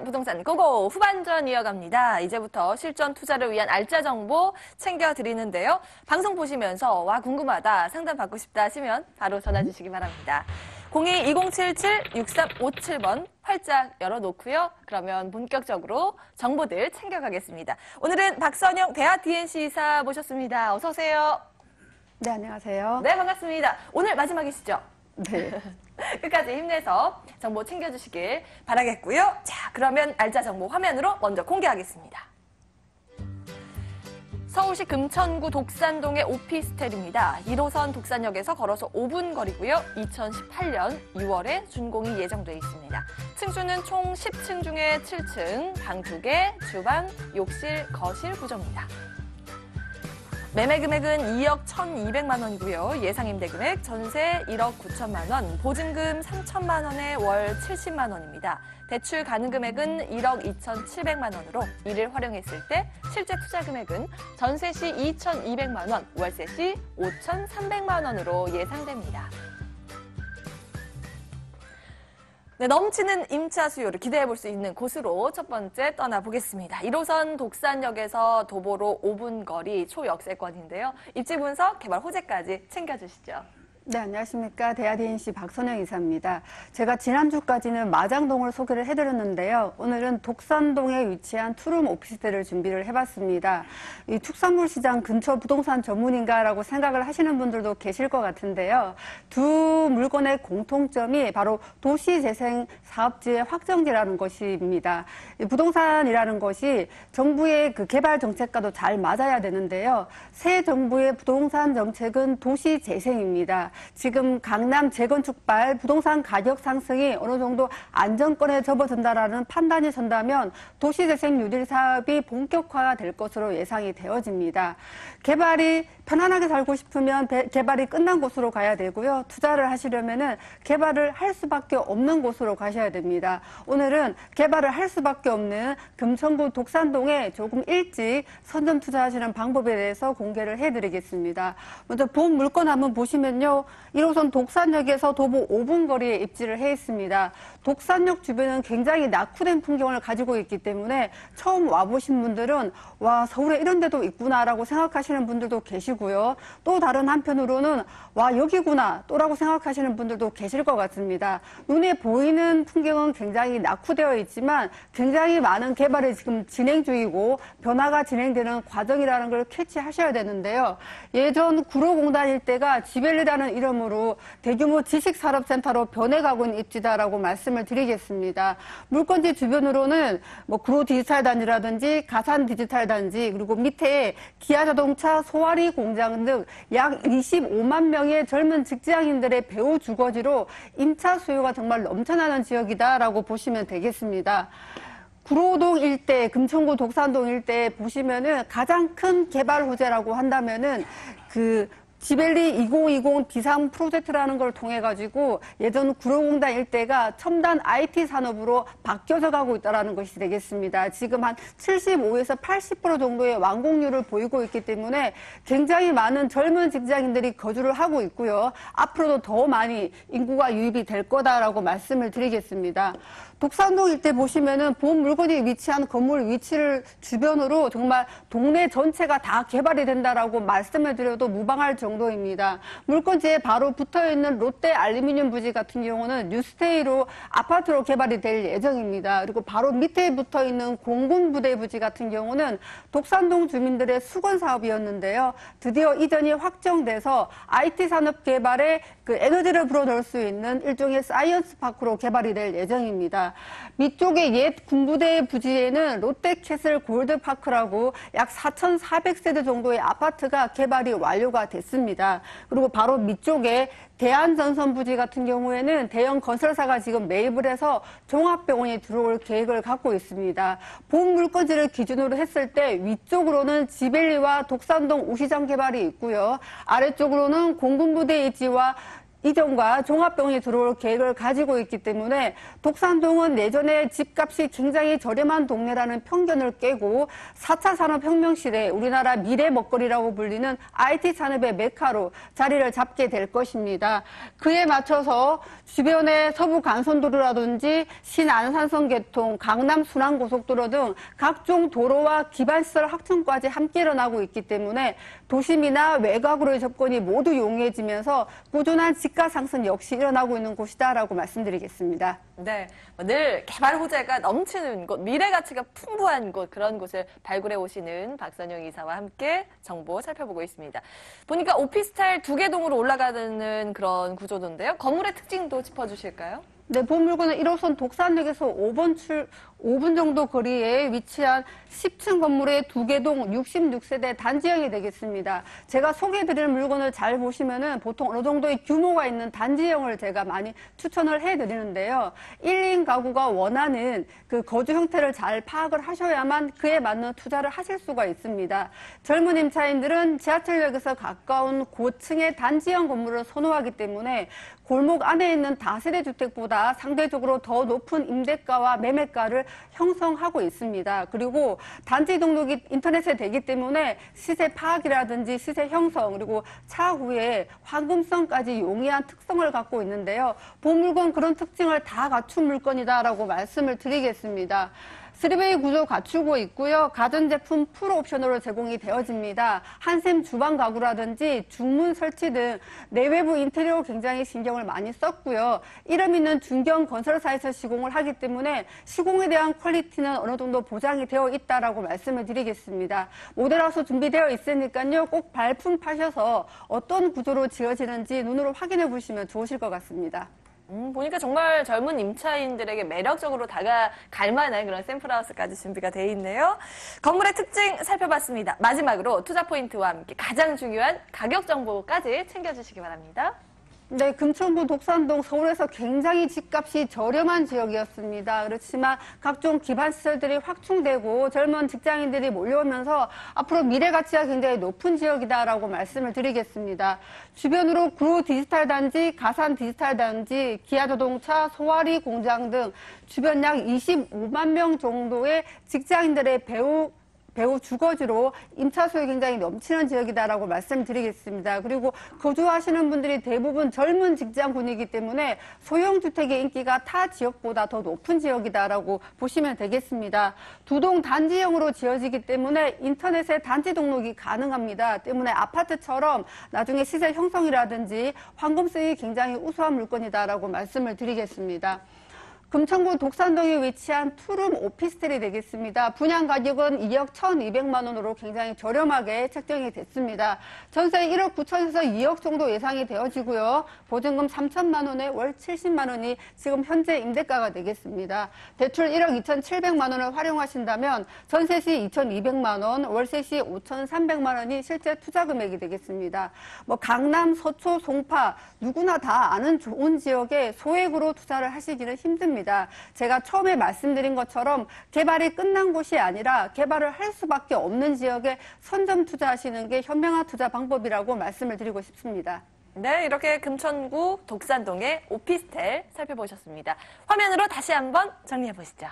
박선영 부동산 고고 후반전 이어갑니다. 이제부터 실전 투자를 위한 알짜 정보 챙겨드리는데요. 방송 보시면서 와 궁금하다, 상담 받고 싶다 하시면 바로 전화 주시기 바랍니다. 02-2077-6357번 활짝 열어놓고요. 그러면 본격적으로 정보들 챙겨가겠습니다. 오늘은 박선영 대하 DNC 이사 모셨습니다. 어서 오세요. 네, 안녕하세요. 네, 반갑습니다. 오늘 마지막이시죠? 네. 끝까지 힘내서 정보 챙겨주시길 바라겠고요. 자, 그러면 알짜 정보 화면으로 먼저 공개하겠습니다. 서울시 금천구 독산동의 오피스텔입니다. 1호선 독산역에서 걸어서 5분 거리고요. 2018년 6월에 준공이 예정돼 있습니다. 층수는 총 10층 중에 7층, 방 2개, 주방, 욕실, 거실 구조입니다. 매매 금액은 2억 1,200만 원이고요. 예상 임대 금액 전세 1억 9천만 원, 보증금 3천만 원에 월 70만 원입니다. 대출 가능 금액은 1억 2,700만 원으로 이를 활용했을 때 실제 투자 금액은 전세 시 2,200만 원, 월세 시 5,300만 원으로 예상됩니다. 네, 넘치는 임차 수요를 기대해볼 수 있는 곳으로 첫 번째 떠나보겠습니다. 1호선 독산역에서 도보로 5분 거리 초역세권인데요. 입지 분석, 개발 호재까지 챙겨주시죠. 네, 안녕하십니까. 대하 DNC 박선영 이사입니다. 제가 지난주까지는 마장동을 소개를 해드렸는데요. 오늘은 독산동에 위치한 투룸 오피스텔을 준비를 해봤습니다. 이 축산물 시장 근처 부동산 전문인가라고 생각을 하시는 분들도 계실 것 같은데요. 두 물건의 공통점이 바로 도시재생 사업지의 확정지라는 것입니다. 이 부동산이라는 것이 정부의 그 개발 정책과도 잘 맞아야 되는데요. 새 정부의 부동산 정책은 도시재생입니다. 지금 강남 재건축발 부동산 가격 상승이 어느 정도 안정권에 접어든다라는 판단이 선다면 도시재생 뉴딜 사업이 본격화가 될 것으로 예상이 되어집니다. 개발이 편안하게 살고 싶으면 개발이 끝난 곳으로 가야 되고요. 투자를 하시려면은 개발을 할 수밖에 없는 곳으로 가셔야 됩니다. 오늘은 개발을 할 수밖에 없는 금천구 독산동에 조금 일찍 선점 투자하시는 방법에 대해서 공개를 해드리겠습니다. 먼저 본 물건 한번 보시면요. 1호선 독산역에서 도보 5분 거리에 입지를 해 있습니다. 독산역 주변은 굉장히 낙후된 풍경을 가지고 있기 때문에 처음 와보신 분들은 와, 서울에 이런 데도 있구나라고 생각하시는 분들도 계시고요. 또 다른 한편으로는 와, 여기구나 또라고 생각하시는 분들도 계실 것 같습니다. 눈에 보이는 풍경은 굉장히 낙후되어 있지만 굉장히 많은 개발이 지금 진행 중이고 변화가 진행되는 과정이라는 걸 캐치하셔야 되는데요. 예전 구로공단 일대가 지벨리라는 이름으로 대규모 지식산업센터로 변해가고 있는 입지다라고 말씀을 드리겠습니다. 물건지 주변으로는 뭐 구로 디지털 단지라든지 가산 디지털 단지 그리고 밑에 기아자동차 소화리 공장 등 약 25만 명의 젊은 직장인들의 배후 주거지로 임차 수요가 정말 넘쳐나는 지역이다라고 보시면 되겠습니다. 구로동 일대, 금천구 독산동 일대 보시면은 가장 큰 개발 호재라고 한다면은 지벨리 2020 비상 프로젝트라는 걸 통해 가지고 예전 구로공단 일대가 첨단 IT 산업으로 바뀌어서 가고 있다는 것이 되겠습니다. 지금 한 75에서 80% 정도의 완공률을 보이고 있기 때문에 굉장히 많은 젊은 직장인들이 거주를 하고 있고요. 앞으로도 더 많이 인구가 유입이 될 거다라고 말씀을 드리겠습니다. 독산동 일대 보시면은 본 물건이 위치한 건물 위치를 주변으로 정말 동네 전체가 다 개발이 된다라고 말씀을 드려도 무방할 정도입니다. 물건지에 바로 붙어있는 롯데 알루미늄 부지 같은 경우는 뉴스테이로 아파트로 개발이 될 예정입니다. 그리고 바로 밑에 붙어있는 공군부대 부지 같은 경우는 독산동 주민들의 수건 사업이었는데요. 드디어 이전이 확정돼서 IT 산업 개발에 에너지를 불어넣을 수 있는 일종의 사이언스 파크로 개발이 될 예정입니다. 밑쪽의 옛 군부대 부지에는 롯데캐슬 골드파크라고 약 4,400세대 정도의 아파트가 개발이 완료가 됐습니다. 그리고 바로 밑쪽에 대한전선 부지 같은 경우에는 대형 건설사가 지금 매입을 해서 종합병원이 들어올 계획을 갖고 있습니다. 본 물건지를 기준으로 했을 때 위쪽으로는 지벨리와 독산동 우시장 개발이 있고요. 아래쪽으로는 공군부대 입지와 이전과 종합병원이 들어올 계획을 가지고 있기 때문에 독산동은 예전에 집값이 굉장히 저렴한 동네라는 편견을 깨고 4차 산업혁명 시대 우리나라 미래 먹거리라고 불리는 IT 산업의 메카로 자리를 잡게 될 것입니다. 그에 맞춰서 주변의 서부 간선도로라든지 신안산선 개통, 강남 순환고속도로 등 각종 도로와 기반시설 확충까지 함께 일어나고 있기 때문에 도심이나 외곽으로의 접근이 모두 용이해지면서 꾸준한 집가 상승 역시 일어나고 있는 곳이다라고 말씀드리겠습니다. 네, 늘 개발 호재가 넘치는 곳, 미래 가치가 풍부한 곳, 그런 곳을 발굴해 오시는 박선영 이사와 함께 정보 살펴보고 있습니다. 보니까 오피스텔 2개 동으로 올라가는 그런 구조던데요. 건물의 특징도 짚어주실까요? 네, 본 물건은 1호선 독산역에서 5분 정도 거리에 위치한 10층 건물의 2개 동 66세대 단지형이 되겠습니다. 제가 소개해드릴 물건을 잘 보시면은 보통 어느 정도의 규모가 있는 단지형을 제가 많이 추천을 해드리는데요. 1인 가구가 원하는 그 거주 형태를 잘 파악을 하셔야만 그에 맞는 투자를 하실 수가 있습니다. 젊은 임차인들은 지하철역에서 가까운 고층의 단지형 건물을 선호하기 때문에 골목 안에 있는 다세대 주택보다 상대적으로 더 높은 임대가와 매매가를 형성하고 있습니다. 그리고 단지 등록이 인터넷에 되기 때문에 시세 파악이라든지 시세 형성 그리고 차후에 환금성까지 용이한 특성을 갖고 있는데요. 본 물건 그런 특징을 다 갖춘 물건이다라고 말씀을 드리겠습니다. 3베이 구조 갖추고 있고요. 가전제품 풀 옵션으로 제공이 되어집니다. 한샘 주방 가구라든지 중문 설치 등 내외부 인테리어 굉장히 신경을 많이 썼고요. 이름 있는 중견 건설사에서 시공을 하기 때문에 시공에 대한 퀄리티는 어느 정도 보장이 되어 있다라고 말씀을 드리겠습니다. 모델하우스 준비되어 있으니까요. 꼭 발품 파셔서 어떤 구조로 지어지는지 눈으로 확인해 보시면 좋으실 것 같습니다. 보니까 정말 젊은 임차인들에게 매력적으로 다가갈 만한 그런 샘플하우스까지 준비가 돼 있네요. 건물의 특징 살펴봤습니다. 마지막으로 투자 포인트와 함께 가장 중요한 가격 정보까지 챙겨주시기 바랍니다. 네, 금천구 독산동 서울에서 굉장히 집값이 저렴한 지역이었습니다. 그렇지만 각종 기반시설들이 확충되고 젊은 직장인들이 몰려오면서 앞으로 미래 가치가 굉장히 높은 지역이다라고 말씀을 드리겠습니다. 주변으로 구로 디지털 단지, 가산 디지털 단지, 기아자동차, 소화리 공장 등 주변 약 25만 명 정도의 직장인들의 배후 주거지로 임차 수요 굉장히 넘치는 지역이다라고 말씀드리겠습니다. 그리고 거주하시는 분들이 대부분 젊은 직장군이기 때문에 소형주택의 인기가 타 지역보다 더 높은 지역이다라고 보시면 되겠습니다. 2동 단지형으로 지어지기 때문에 인터넷에 단지 등록이 가능합니다. 때문에 아파트처럼 나중에 시세 형성이라든지 환금 수익이 굉장히 우수한 물건이다라고 말씀을 드리겠습니다. 금천구 독산동에 위치한 투룸 오피스텔이 되겠습니다. 분양 가격은 2억 1,200만 원으로 굉장히 저렴하게 책정이 됐습니다. 전세 1억 9천에서 2억 정도 예상이 되어지고요. 보증금 3천만 원에 월 70만 원이 지금 현재 임대가가 되겠습니다. 대출 1억 2,700만 원을 활용하신다면 전세 시 2,200만 원, 월세 시 5,300만 원이 실제 투자 금액이 되겠습니다. 강남, 서초, 송파 누구나 다 아는 좋은 지역에 소액으로 투자를 하시기는 힘듭니다. 제가 처음에 말씀드린 것처럼 개발이 끝난 곳이 아니라 개발을 할 수밖에 없는 지역에 선점 투자하시는 게 현명한 투자 방법이라고 말씀을 드리고 싶습니다. 네, 이렇게 금천구 독산동의 오피스텔 살펴보셨습니다. 화면으로 다시 한번 정리해 보시죠.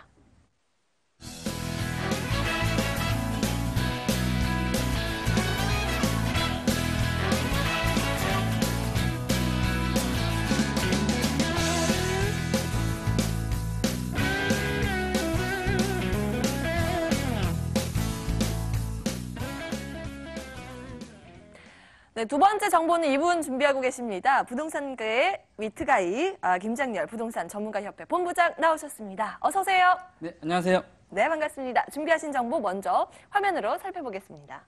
네, 두 번째 정보는 이분 준비하고 계십니다. 부동산계의 위트가이 김장렬 부동산 전문가협회 본부장 나오셨습니다. 어서 오세요. 네, 안녕하세요. 네, 반갑습니다. 준비하신 정보 먼저 화면으로 살펴보겠습니다.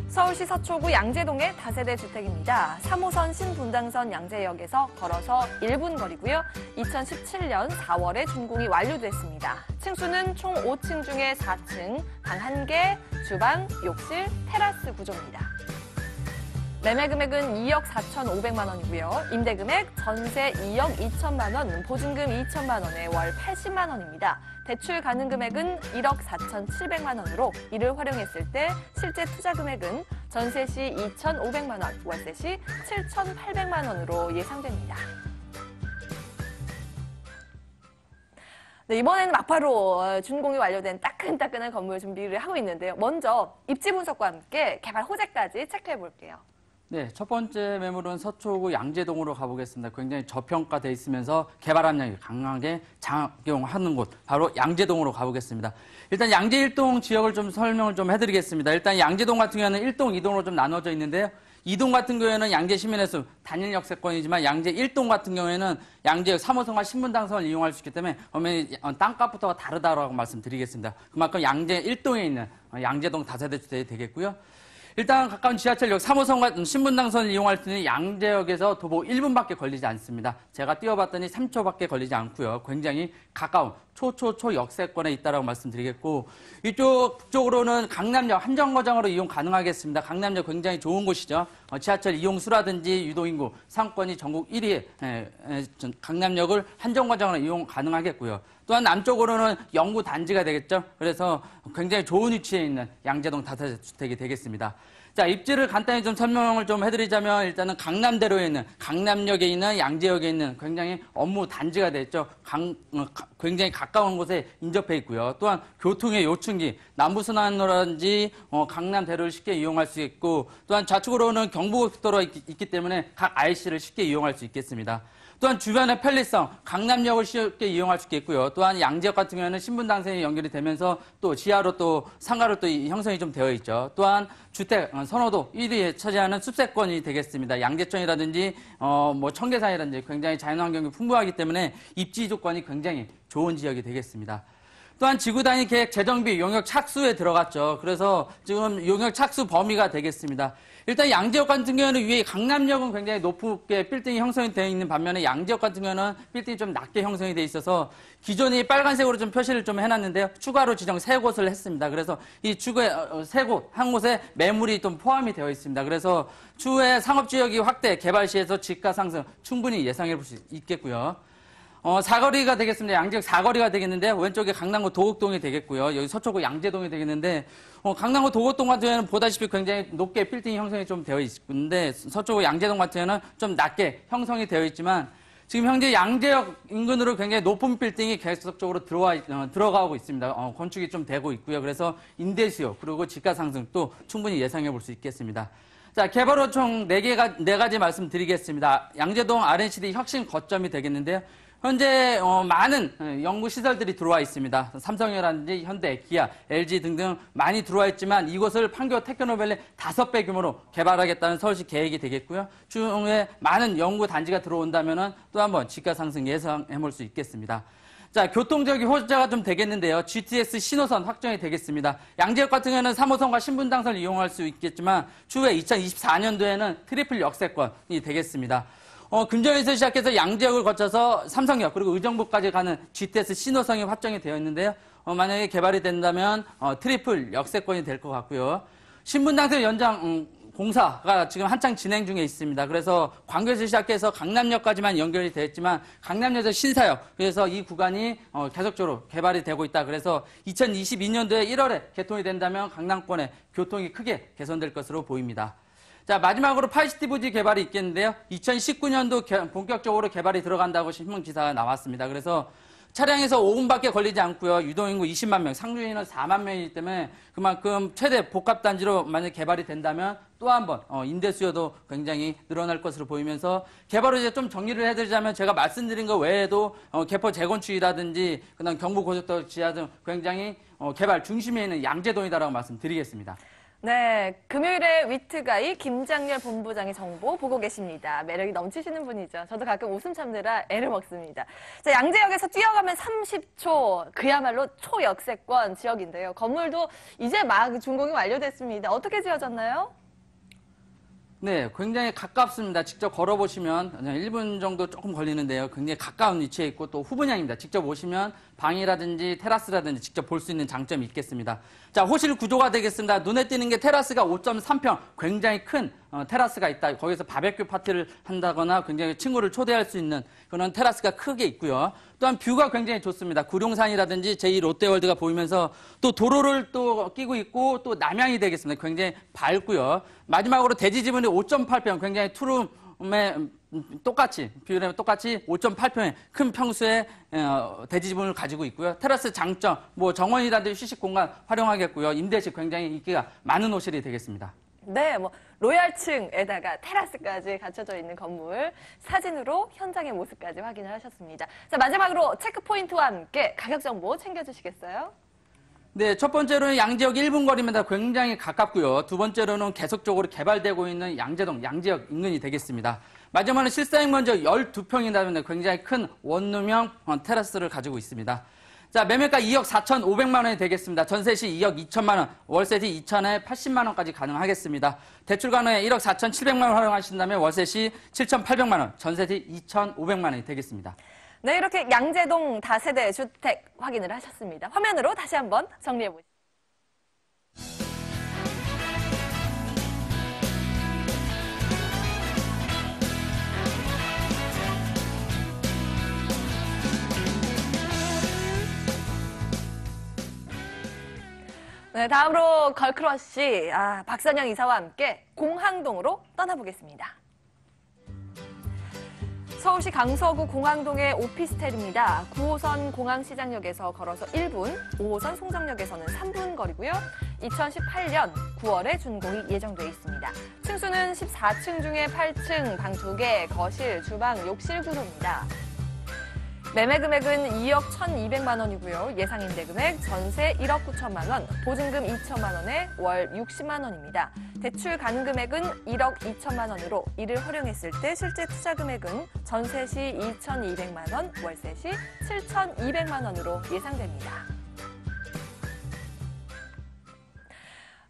서울시 서초구 양재동의 다세대 주택입니다. 3호선 신분당선 양재역에서 걸어서 1분 거리고요. 2017년 4월에 준공이 완료됐습니다. 층수는 총 5층 중에 4층, 방 1개, 주방, 욕실, 테라스 구조입니다. 매매 금액은 2억 4,500만 원이고요. 임대 금액 전세 2억 2천만 원, 보증금 2천만 원에 월 80만 원입니다. 대출 가능 금액은 1억 4,700만 원으로 이를 활용했을 때 실제 투자 금액은 전세 시 2,500만 원, 월세 시 7,800만 원으로 예상됩니다. 네, 이번에는 막바로 준공이 완료된 따끈따끈한 건물 준비를 하고 있는데요. 먼저 입지 분석과 함께 개발 호재까지 체크해 볼게요. 네, 첫 번째 매물은 서초구 양재동으로 가보겠습니다. 굉장히 저평가돼 있으면서 개발 압력이 강하게 작용하는 곳, 바로 양재동으로 가보겠습니다. 일단 양재 1동 지역을 좀 설명을 좀 해드리겠습니다. 일단 양재동 같은 경우는 1동, 2동으로 좀 나눠져 있는데요. 2동 같은 경우에는 양재 시민회수 단일 역세권이지만 양재 1동 같은 경우에는 양재역 3호선과 신분당선을 이용할 수 있기 때문에 땅값부터가 다르다고 말씀드리겠습니다. 그만큼 양재 1동에 있는 양재동 다세대 주택이 되겠고요. 일단 가까운 지하철역 3호선과 신분당선을 이용할 수 있는 양재역에서 도보 1분밖에 걸리지 않습니다. 제가 뛰어봤더니 3초밖에 걸리지 않고요. 굉장히 가까운 초초초 역세권에 있다라고 말씀드리겠고, 이쪽 북쪽으로는 강남역 한정거장으로 이용 가능하겠습니다. 강남역 굉장히 좋은 곳이죠. 지하철 이용수라든지 유도인구 상권이 전국 1위의 강남역을 한정거장으로 이용 가능하겠고요. 또한 남쪽으로는 영구 단지가 되겠죠. 그래서 굉장히 좋은 위치에 있는 양재동 다세대 주택이 되겠습니다. 자, 입지를 간단히 좀 설명을 좀 해드리자면 일단은 강남대로에 있는 강남역에 있는 양재역에 있는 굉장히 업무 단지가 되겠죠. 굉장히 가까운 곳에 인접해 있고요. 또한 교통의 요충지, 남부순환로라든지 강남대로를 쉽게 이용할 수 있고, 또한 좌측으로는 경부고속도로가 있기 때문에 각 IC를 쉽게 이용할 수 있겠습니다. 또한 주변의 편리성, 강남역을 쉽게 이용할 수 있겠고요. 또한 양재역 같은 경우에는 신분당선이 연결이 되면서 또 지하로 또 상가로 또 형성이 좀 되어 있죠. 또한 주택 선호도 1위에 차지하는 숲세권이 되겠습니다. 양재천이라든지 청계산이라든지 굉장히 자연환경이 풍부하기 때문에 입지 조건이 굉장히 좋은 지역이 되겠습니다. 또한 지구단위 계획 재정비 용역 착수에 들어갔죠. 그래서 지금 용역 착수 범위가 되겠습니다. 일단 양재역 같은 경우는 위에 강남역은 굉장히 높게 빌딩이 형성이 되어 있는 반면에 양재역 같은 경우는 빌딩이 좀 낮게 형성이 되어 있어서 기존이 빨간색으로 좀 표시를 좀 해놨는데요. 추가로 지정 3곳을 했습니다. 그래서 이 추후에 3곳, 한 곳에 매물이 좀 포함이 되어 있습니다. 그래서 추후에 상업지역이 확대, 개발 시에서 지가 상승 충분히 예상해 볼 수 있겠고요. 사거리가 되겠습니다. 양재역 사거리가 되겠는데 왼쪽에 강남구 도곡동이 되겠고요. 여기 서초구 양재동이 되겠는데 강남구 도곡동 같은 경우에는 보다시피 굉장히 높게 빌딩이 형성이 좀 되어 있는데 서초구 양재동 같은 경우는 좀 낮게 형성이 되어 있지만 지금 현재 양재역 인근으로 굉장히 높은 빌딩이 계속적으로 들어가고 있습니다. 건축이 좀 되고 있고요. 그래서 임대 수요 그리고 지가 상승도 충분히 예상해 볼 수 있겠습니다. 자, 개발로 총 4가지 말씀드리겠습니다. 양재동 R&CD 혁신 거점이 되겠는데요. 현재 많은 연구 시설들이 들어와 있습니다. 삼성이라든지 현대, 기아, LG 등등 많이 들어와 있지만 이곳을 판교 테크노밸리 5배 규모로 개발하겠다는 서울시 계획이 되겠고요. 추후에 많은 연구 단지가 들어온다면 또 한번 지가 상승 예상해 볼 수 있겠습니다. 자, 교통적인 호재가 좀 되겠는데요. GTX 신호선 확정이 되겠습니다. 양재역 같은 경우는 3호선과 신분당선을 이용할 수 있겠지만 추후에 2024년도에는 트리플 역세권이 되겠습니다. 금정에서 시작해서 양재역을 거쳐서 삼성역 그리고 의정부까지 가는 GTX 신호선이 확정이 되어 있는데요. 만약에 개발이 된다면 트리플 역세권이 될 것 같고요. 신분당선 연장 공사가 지금 한창 진행 중에 있습니다. 그래서 광교에서 시작해서 강남역까지만 연결이 되어 있지만 강남역에서 신사역 그래서 이 구간이 계속적으로 개발이 되고 있다. 그래서 2022년도에 1월에 개통이 된다면 강남권의 교통이 크게 개선될 것으로 보입니다. 자, 마지막으로 파이시티 부지 개발이 있겠는데요. 2019년도 본격적으로 개발이 들어간다고 신문기사가 나왔습니다. 그래서 차량에서 5분밖에 걸리지 않고요. 유동인구 20만 명, 상주인은 4만 명이기 때문에 그만큼 최대 복합단지로 만약 개발이 된다면 또 한 번 임대 수요도 굉장히 늘어날 것으로 보이면서 개발을 이제 좀 정리를 해드리자면 제가 말씀드린 것 외에도 개포 재건축이라든지 그다음 경부고속도로 지하 등 굉장히 개발 중심에 있는 양재동이다라고 말씀드리겠습니다. 네, 금요일에 위트가이 김장렬 본부장의 정보 보고 계십니다. 매력이 넘치시는 분이죠. 저도 가끔 웃음 참느라 애를 먹습니다. 자, 양재역에서 뛰어가면 30초, 그야말로 초역세권 지역인데요. 건물도 이제 막 준공이 완료됐습니다. 어떻게 지어졌나요? 네, 굉장히 가깝습니다. 직접 걸어보시면 1분 정도 조금 걸리는데요. 굉장히 가까운 위치에 있고 또 후분양입니다. 직접 오시면 방이라든지 테라스라든지 직접 볼 수 있는 장점이 있겠습니다. 자, 호실 구조가 되겠습니다. 눈에 띄는 게 테라스가 5.3평, 굉장히 큰 테라스가 있다. 거기서 바베큐 파티를 한다거나 굉장히 친구를 초대할 수 있는 그런 테라스가 크게 있고요. 또한 뷰가 굉장히 좋습니다. 구룡산이라든지 제2롯데월드가 보이면서 또 도로를 또 끼고 있고 또 남향이 되겠습니다. 굉장히 밝고요. 마지막으로 대지 지분이 5.8평, 굉장히 투룸에 똑같이 비율에 똑같이 5.8평의 큰 평수의 대지 지분을 가지고 있고요. 테라스 장점, 뭐 정원이라든지 휴식 공간 활용하겠고요. 임대 시 굉장히 인기가 많은 호실이 되겠습니다. 네, 뭐 로얄층에다가 테라스까지 갖춰져 있는 건물 사진으로 현장의 모습까지 확인을 하셨습니다. 자, 마지막으로 체크 포인트와 함께 가격 정보 챙겨주시겠어요? 네, 첫 번째로는 양지역 1분 거리입니다. 굉장히 가깝고요. 두 번째로는 계속적으로 개발되고 있는 양재동, 양지역 인근이 되겠습니다. 마지막으로 실사용 면적 12평이라면 굉장히 큰 원룸형 테라스를 가지고 있습니다. 자, 매매가 2억 4,500만 원이 되겠습니다. 전세 시 2억 2천만 원, 월세 시 2천에 80만 원까지 가능하겠습니다. 대출 가능에 1억 4,700만 원 활용하신다면 월세 시 7,800만 원, 전세 시 2,500만 원이 되겠습니다. 네, 이렇게 양재동 다세대 주택 확인을 하셨습니다. 화면으로 다시 한번 정리해 보시죠. 네, 다음으로 걸크러쉬 박선영 이사와 함께 공항동으로 떠나보겠습니다. 서울시 강서구 공항동의 오피스텔입니다. 9호선 공항시장역에서 걸어서 1분, 5호선 송정역에서는 3분 거리고요. 2018년 9월에 준공이 예정돼 있습니다. 층수는 14층 중에 8층, 방 2개, 거실, 주방, 욕실 구조입니다. 매매 금액은 2억 1,200만 원이고요. 예상 임대 금액 전세 1억 9천만 원, 보증금 2천만 원에 월 60만 원입니다. 대출 가능 금액은 1억 2천만 원으로 이를 활용했을 때 실제 투자 금액은 전세 시 2,200만 원, 월세 시 7,200만 원으로 예상됩니다.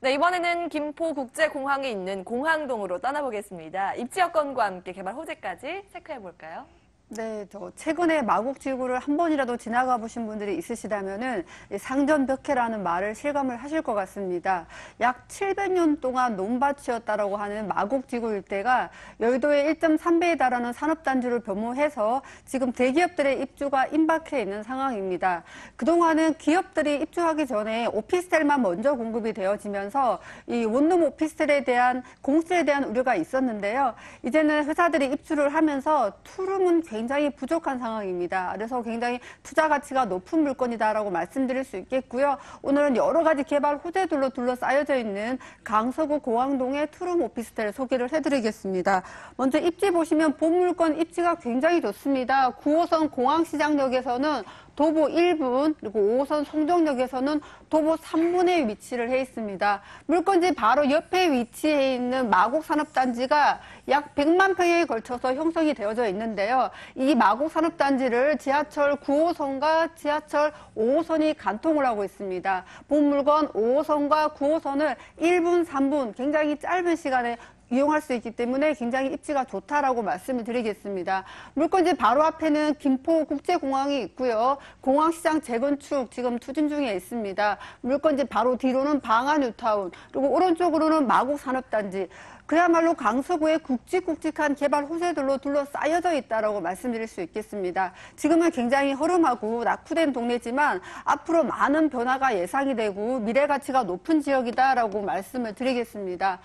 네, 이번에는 김포국제공항에 있는 공항동으로 떠나보겠습니다. 입지 여건과 함께 개발 호재까지 체크해 볼까요? 네, 최근에 마곡지구를 한 번이라도 지나가 보신 분들이 있으시다면은 상전벽해라는 말을 실감을 하실 것 같습니다. 약 700년 동안 논밭이었다라고 하는 마곡지구 일대가 여의도의 1.3배에 달하는 산업단지를 변모해서 지금 대기업들의 입주가 임박해 있는 상황입니다. 그동안은 기업들이 입주하기 전에 오피스텔만 먼저 공급이 되어지면서 이 원룸 오피스텔에 대한 공실에 대한 우려가 있었는데요. 이제는 회사들이 입주를 하면서 투룸은 굉장히 부족한 상황입니다. 그래서 굉장히 투자 가치가 높은 물건이다라고 말씀드릴 수 있겠고요. 오늘은 여러 가지 개발 호재들로 둘러싸여져 있는 강서구 공항동의 투룸 오피스텔 소개를 해드리겠습니다. 먼저 입지 보시면 본 물건 입지가 굉장히 좋습니다. 9호선 공항시장역에서는 도보 1분, 그리고 5호선 송정역에서는 도보 3분에 위치를 해 있습니다. 물건지 바로 옆에 위치해 있는 마곡산업단지가 약 100만 평에 걸쳐서 형성이 되어져 있는데요. 이 마곡산업단지를 지하철 9호선과 지하철 5호선이 간통을 하고 있습니다. 본 물건 5호선과 9호선을 1분, 3분 굉장히 짧은 시간에 이용할 수 있기 때문에 굉장히 입지가 좋다라고 말씀을 드리겠습니다. 물건지 바로 앞에는 김포국제공항이 있고요. 공항시장 재건축 지금 추진 중에 있습니다. 물건지 바로 뒤로는 방안뉴타운, 그리고 오른쪽으로는 마곡산업단지. 그야말로 강서구의 굵직굵직한 개발 호재들로 둘러싸여져 있다라고 말씀드릴 수 있겠습니다. 지금은 굉장히 허름하고 낙후된 동네지만 앞으로 많은 변화가 예상이 되고 미래 가치가 높은 지역이다라고 말씀을 드리겠습니다.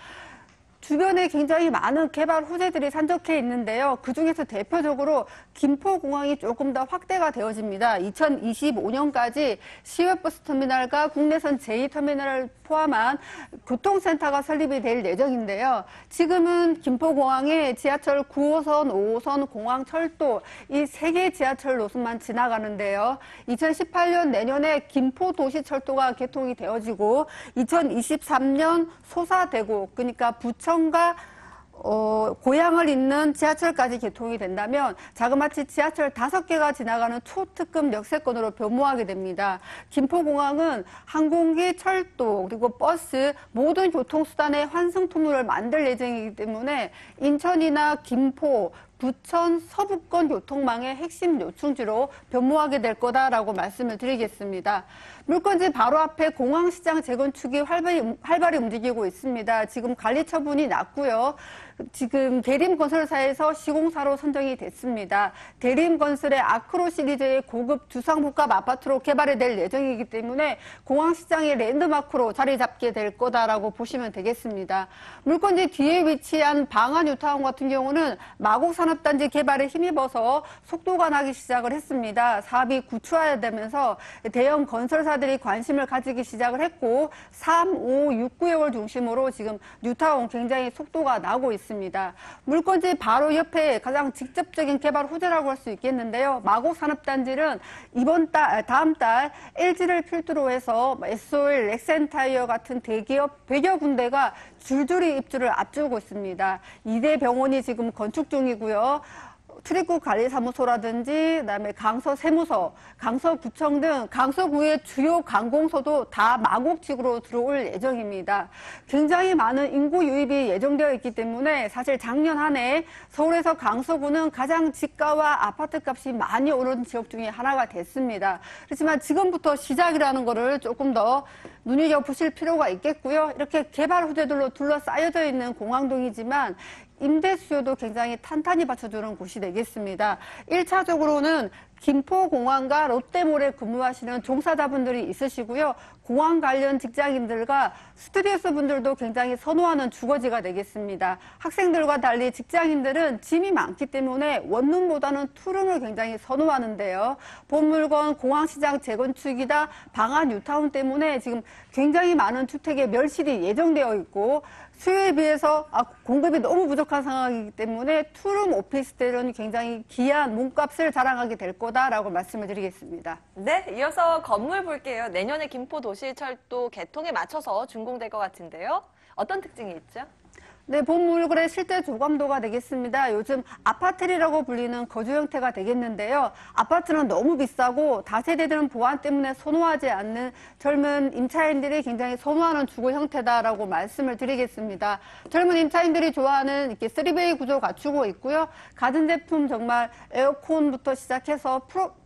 주변에 굉장히 많은 개발 호재들이 산적해 있는데요. 그중에서 대표적으로 김포공항이 조금 더 확대가 되어집니다. 2025년까지 시외버스터미널과 국내선 제2터미널을 포함한 교통센터가 설립이 될 예정인데요. 지금은 김포공항에 지하철 9호선, 5호선, 공항철도 이 3개 지하철 노선만 지나가는데요. 2018년 내년에 김포도시철도가 개통이 되어지고 2023년 소사대곡, 그러니까 부천과 고향을 잇는 지하철까지 개통이 된다면 자그마치 지하철 5개가 지나가는 초특급 역세권으로 변모하게 됩니다. 김포공항은 항공기, 철도, 그리고 버스 모든 교통수단의 환승 통로를 만들 예정이기 때문에 인천이나 김포, 부천 서부권 교통망의 핵심 요충지로 변모하게 될 거다라고 말씀을 드리겠습니다. 물건지 바로 앞에 공항시장 재건축이 활발히 움직이고 있습니다. 지금 관리 처분이 났고요. 지금 대림건설사에서 시공사로 선정이 됐습니다. 대림건설의 아크로 시리즈의 고급 주상복합 아파트로 개발이 될 예정이기 때문에 공항시장의 랜드마크로 자리 잡게 될 거다라고 보시면 되겠습니다. 물건지 뒤에 위치한 방안 뉴타운 같은 경우는 마곡산업단지 개발에 힘입어서 속도가 나기 시작을 했습니다. 사업이 구축화되면서 대형 건설사들이 관심을 가지기 시작을 했고 3, 5, 6 구역을 중심으로 지금 뉴타운 굉장히 속도가 나고 있습니다. 물건지 바로 옆에 가장 직접적인 개발 호재라고 할 수 있겠는데요. 마곡산업단지는 다음 달 LG를 필두로 해서 SOL, 렉센타이어 같은 대기업 100여 군데가 줄줄이 입주를 앞두고 있습니다. 2대 병원이 지금 건축 중이고요. 출입국 관리사무소라든지 그다음에 강서세무서, 강서구청 등 강서구의 주요 관공서도 다 마곡지구로 들어올 예정입니다. 굉장히 많은 인구 유입이 예정되어 있기 때문에 사실 작년 한 해 서울에서 강서구는 가장 집가와 아파트값이 많이 오른 지역 중에 하나가 됐습니다. 그렇지만 지금부터 시작이라는 거를 조금 더 눈여겨보실 필요가 있겠고요. 이렇게 개발 호재들로 둘러싸여져 있는 공항동이지만 임대 수요도 굉장히 탄탄히 받쳐주는 곳이 되겠습니다. 1차적으로는 김포공항과 롯데몰에 근무하시는 종사자분들이 있으시고요. 공항 관련 직장인들과 스튜디오스 분들도 굉장히 선호하는 주거지가 되겠습니다. 학생들과 달리 직장인들은 짐이 많기 때문에 원룸보다는 투룸을 굉장히 선호하는데요. 본물건 공항시장 재건축이다 방안 뉴타운 때문에 지금 굉장히 많은 주택의 멸실이 예정되어 있고 수요에 비해서 공급이 너무 부족한 상황이기 때문에 투룸 오피스텔은 굉장히 귀한 몸값을 자랑하게 될 거다라고 말씀을 드리겠습니다. 네, 이어서 건물 볼게요. 내년에 김포도시철도 개통에 맞춰서 준공될 것 같은데요. 어떤 특징이 있죠? 네, 본물건의 실제 조감도가 되겠습니다. 요즘 아파트리라고 불리는 거주 형태가 되겠는데요. 아파트는 너무 비싸고 다세대들은 보안 때문에 선호하지 않는 젊은 임차인들이 굉장히 선호하는 주거 형태다라고 말씀을 드리겠습니다. 젊은 임차인들이 좋아하는 이렇게 3베이 구조 갖추고 있고요. 가전제품 정말 에어컨부터 시작해서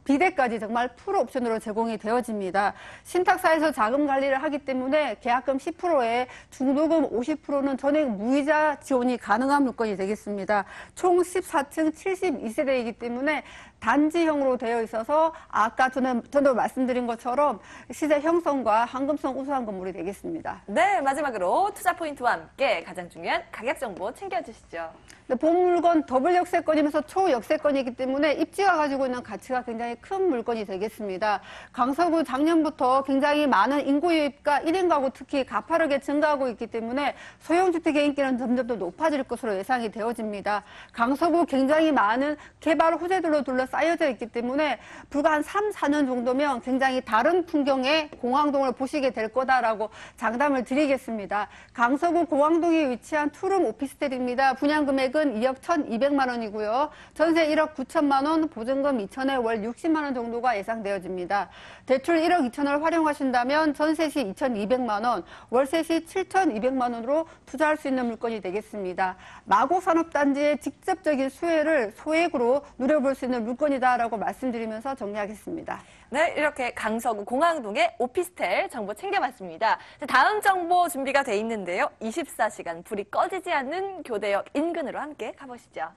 비대까지 정말 풀 옵션으로 제공이 되어집니다. 신탁사에서 자금 관리를 하기 때문에 계약금 10%에 중도금 50%는 전액 무이자 지원이 가능한 물건이 되겠습니다. 총 14층 72세대이기 때문에 단지형으로 되어 있어서 아까 전도 말씀드린 것처럼 시세 형성과 황금성 우수한 건물이 되겠습니다. 네, 마지막으로 투자 포인트와 함께 가장 중요한 가격 정보 챙겨주시죠. 네, 본물건 더블 역세권이면서 초역세권이기 때문에 입지가 가지고 있는 가치가 굉장히 큰 물건이 되겠습니다. 강서구 작년부터 굉장히 많은 인구 유입과 1인 가구 특히 가파르게 증가하고 있기 때문에 소형주택의 인기는 점점 더 높아질 것으로 예상이 되어집니다. 강서구 굉장히 많은 개발 호재들로 둘러싸여져 있기 때문에 불과 한 3, 4년 정도면 굉장히 다른 풍경의 공항동을 보시게 될 거다라고 장담을 드리겠습니다. 강서구 공항동에 위치한 투룸 오피스텔입니다. 분양 금액은 2억 1,200만 원이고요. 전세 1억 9천만 원, 보증금 2천에 월 60만 원 정도가 예상되어집니다. 대출 1억 2천을 활용하신다면 전세 시 2,200만 원, 월세 시 7,200만 원으로 투자할 수 있는 물건이 되겠습니다. 마곡산업단지의 직접적인 수혜를 소액으로 누려볼 수 있는 물건이다라고 말씀드리면서 정리하겠습니다. 네, 이렇게 강서구 공항동의 오피스텔 정보 챙겨봤습니다. 다음 정보 준비가 돼 있는데요. 24시간 불이 꺼지지 않는 교대역 인근으로 함께 가보시죠.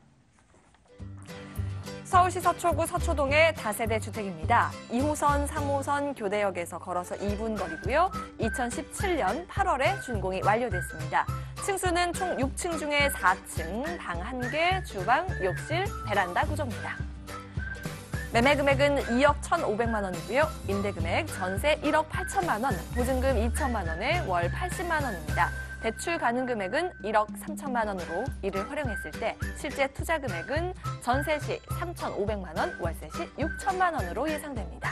서울시 서초구 서초동의 다세대 주택입니다. 2호선, 3호선 교대역에서 걸어서 2분 거리고요. 2017년 8월에 준공이 완료됐습니다. 층수는 총 6층 중에 4층, 방 1개, 주방, 욕실, 베란다 구조입니다. 매매 금액은 2억 1,500만 원이고요. 임대 금액 전세 1억 8천만 원, 보증금 2천만 원에 월 80만 원입니다. 대출 가능 금액은 1억 3천만 원으로 이를 활용했을 때 실제 투자 금액은 전세 시 3,500만 원, 월세 시 6천만 원으로 예상됩니다.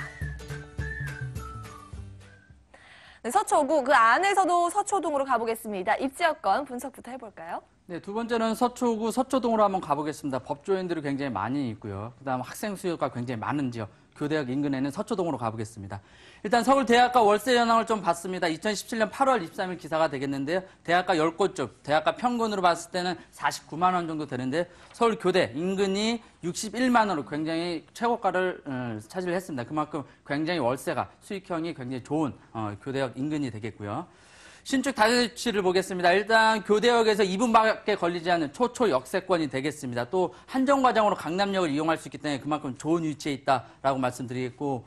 네, 서초구 그 안에서도 서초동으로 가보겠습니다. 입지 여건 분석부터 해볼까요? 네, 두 번째는 서초구 서초동으로 한번 가보겠습니다. 법조인들이 굉장히 많이 있고요. 그다음 학생 수요가 굉장히 많은 지역. 교대역 인근에 있는 서초동으로 가보겠습니다. 일단 서울대학가 월세 현황을 좀 봤습니다. 2017년 8월 23일 기사가 되겠는데요. 대학가 10곳 중 대학가 평균으로 봤을 때는 49만 원 정도 되는데 서울교대 인근이 61만 원으로 굉장히 최고가를 차지했습니다. 그만큼 굉장히 월세가 수익형이 굉장히 좋은 교대역 인근이 되겠고요. 신축 다세대주를 보겠습니다. 일단 교대역에서 2분밖에 걸리지 않는 초초 역세권이 되겠습니다. 또 한정과정으로 강남역을 이용할 수 있기 때문에 그만큼 좋은 위치에 있다라고 말씀드리겠고,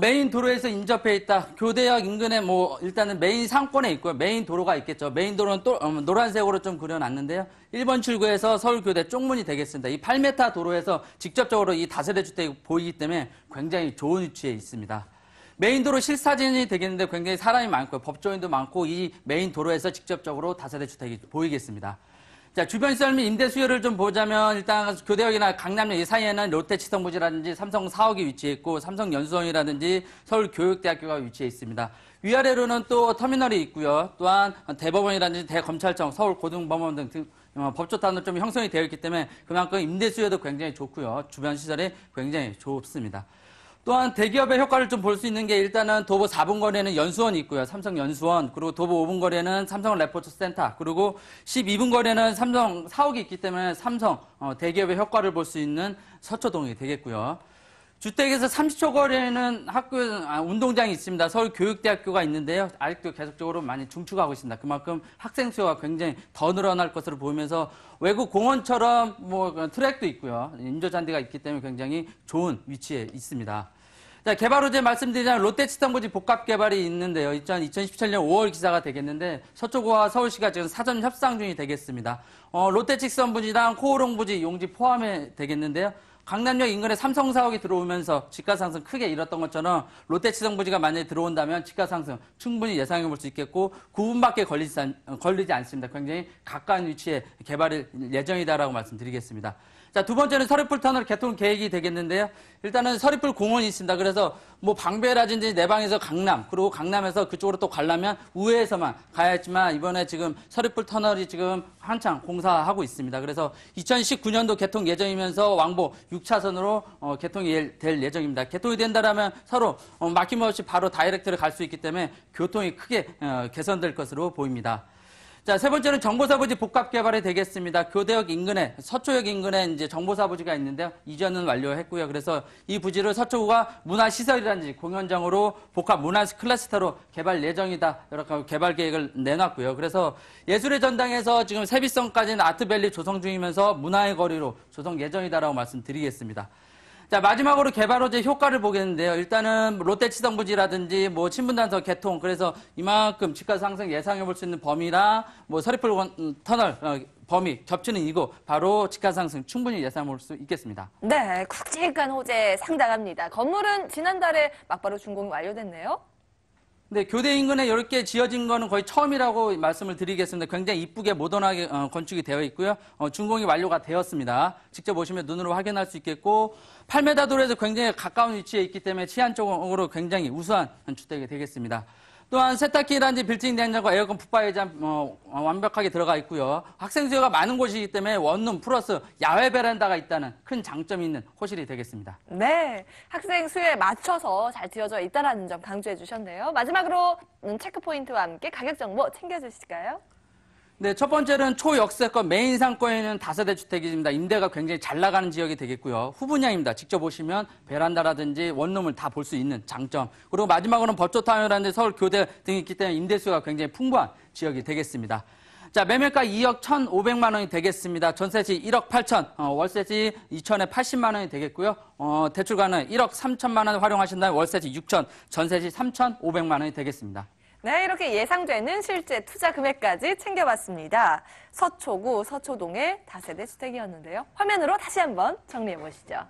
메인 도로에서 인접해 있다. 교대역 인근에 일단은 메인 상권에 있고요. 메인 도로가 있겠죠. 메인 도로는 또 노란색으로 좀 그려놨는데요. 1번 출구에서 서울교대 쪽문이 되겠습니다. 이 8m 도로에서 직접적으로 이 다세대 주택이 보이기 때문에 굉장히 좋은 위치에 있습니다. 메인 도로 실사진이 되겠는데 굉장히 사람이 많고요. 법조인도 많고 이 메인 도로에서 직접적으로 다세대 주택이 보이겠습니다. 자, 주변 시설 및 임대 수요를 좀 보자면 일단 교대역이나 강남역 이 사이에는 롯데치성부지라든지 삼성 사옥이 위치해 있고 삼성연수원이라든지 서울교육대학교가 위치해 있습니다. 위아래로는 또 터미널이 있고요. 또한 대법원이라든지 대검찰청, 서울고등법원 등 법조단으로 좀 형성이 되어 있기 때문에 그만큼 임대 수요도 굉장히 좋고요. 주변 시설이 굉장히 좋습니다. 또한 대기업의 효과를 좀 볼 수 있는 게 일단은 도보 4분 거리에는 연수원이 있고요. 삼성 연수원. 그리고 도보 5분 거리에는 삼성 레포트 센터. 그리고 12분 거리에는 삼성 사옥이 있기 때문에 삼성 대기업의 효과를 볼 수 있는 서초동이 되겠고요. 주택에서 30초 거리에는 운동장이 있습니다. 서울교육대학교가 있는데요. 아직도 계속적으로 많이 중축하고 있습니다. 그만큼 학생 수요가 굉장히 더 늘어날 것으로 보이면서 외국 공원처럼 트랙도 있고요. 인조잔디가 있기 때문에 굉장히 좋은 위치에 있습니다. 자, 개발 호재 말씀드리자면 롯데치성부지 복합개발이 있는데요. 2017년 5월 기사가 되겠는데 서초구와 서울시가 지금 사전 협상 중이 되겠습니다. 롯데치성부지랑 코오롱부지, 용지 포함이 되겠는데요. 강남역 인근에 삼성 사옥이 들어오면서 집가 상승 크게 잃었던 것처럼 롯데치성부지가 만약에 들어온다면 집가 상승 충분히 예상해 볼 수 있겠고 9분밖에 걸리지 않습니다. 굉장히 가까운 위치에 개발이 예정이다라고 말씀드리겠습니다. 자, 두 번째는 서리풀 터널 개통 계획이 되겠는데요. 일단은 서리풀 공원이 있습니다. 그래서 방배라든지 내방에서 강남, 그리고 강남에서 그쪽으로 또 가려면 우회에서만 가야 했지만 이번에 지금 서리풀 터널이 지금 한창 공사하고 있습니다. 그래서 2019년도 개통 예정이면서 왕복 6차선으로 개통이 될 예정입니다. 개통이 된다라면 서로 막힘없이 바로 다이렉트를 갈 수 있기 때문에 교통이 크게 개선될 것으로 보입니다. 자, 세 번째는 정보사부지 복합개발이 되겠습니다. 교대역 인근에, 서초역 인근에 이제 정보사부지가 있는데요. 이전은 완료했고요. 그래서 이 부지를 서초구가 문화시설이라든지 공연장으로 복합 문화 클러스터로 개발 예정이다. 이렇게 개발 계획을 내놨고요. 그래서 예술의 전당에서 지금 세비성까지는 아트밸리 조성 중이면서 문화의 거리로 조성 예정이다라고 말씀드리겠습니다. 자, 마지막으로 개발 호재 효과를 보겠는데요. 일단은 롯데치성부지라든지 친분단서 개통, 그래서 이만큼 집가 상승 예상해 볼 수 있는 범위랑 서리풀 터널 범위 겹치는 이거 바로 집가 상승 충분히 예상해 볼 수 있겠습니다. 네, 굵직한 호재 상당합니다. 건물은 지난달에 막바로 준공이 완료됐네요. 네, 교대 인근에 이렇게 지어진 거는 거의 처음이라고 말씀을 드리겠습니다. 굉장히 이쁘게 모던하게 건축이 되어 있고요. 준공이 완료가 되었습니다. 직접 오시면 눈으로 확인할 수 있겠고 8m 도로에서 굉장히 가까운 위치에 있기 때문에 치안적으로 굉장히 우수한 주택이 되겠습니다. 또한 세탁기라든지 빌트인 냉장고, 에어컨, 붙박이장 완벽하게 들어가 있고요. 학생 수요가 많은 곳이기 때문에 원룸 플러스 야외 베란다가 있다는 큰 장점이 있는 호실이 되겠습니다. 네, 학생 수요에 맞춰서 잘 지어져 있다는 점 강조해 주셨네요. 마지막으로 체크 포인트와 함께 가격 정보 챙겨주실까요? 네, 첫 번째는 초역세권 메인 상권에 있는 다세대 주택입니다. 임대가 굉장히 잘 나가는 지역이 되겠고요. 후분양입니다. 직접 오시면 베란다라든지 원룸을 다 볼 수 있는 장점. 그리고 마지막으로는 법조타운이라든지 서울교대 등이 있기 때문에 임대수가 굉장히 풍부한 지역이 되겠습니다. 자, 매매가 2억 1,500만 원이 되겠습니다. 전세시 1억 8천, 월세시 2천에 80만 원이 되겠고요. 대출가는 1억 3천만 원 활용하신다면 월세시 6천, 전세시 3,500만 원이 되겠습니다. 네, 이렇게 예상되는 실제 투자 금액까지 챙겨봤습니다. 서초구 서초동의 다세대 주택이었는데요. 화면으로 다시 한번 정리해 보시죠.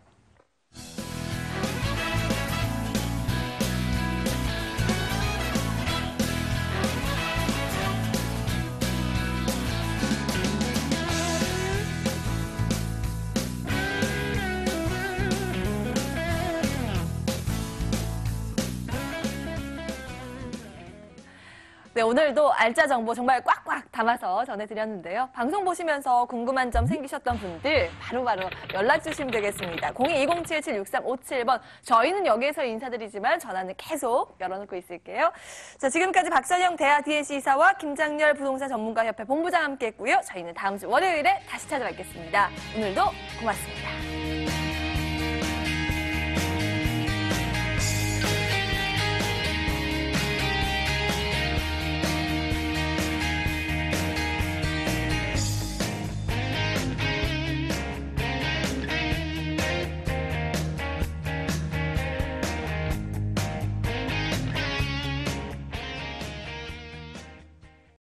네, 오늘도 알짜 정보 정말 꽉꽉 담아서 전해드렸는데요. 방송 보시면서 궁금한 점 생기셨던 분들 바로바로 연락 주시면 되겠습니다. 02-207-7637번. 저희는 여기에서 인사드리지만 전화는 계속 열어놓고 있을게요. 자, 지금까지 박선영 대하 D&C 이사와 김장렬 부동산 전문가협회 본부장 함께했고요. 저희는 다음 주 월요일에 다시 찾아뵙겠습니다. 오늘도 고맙습니다.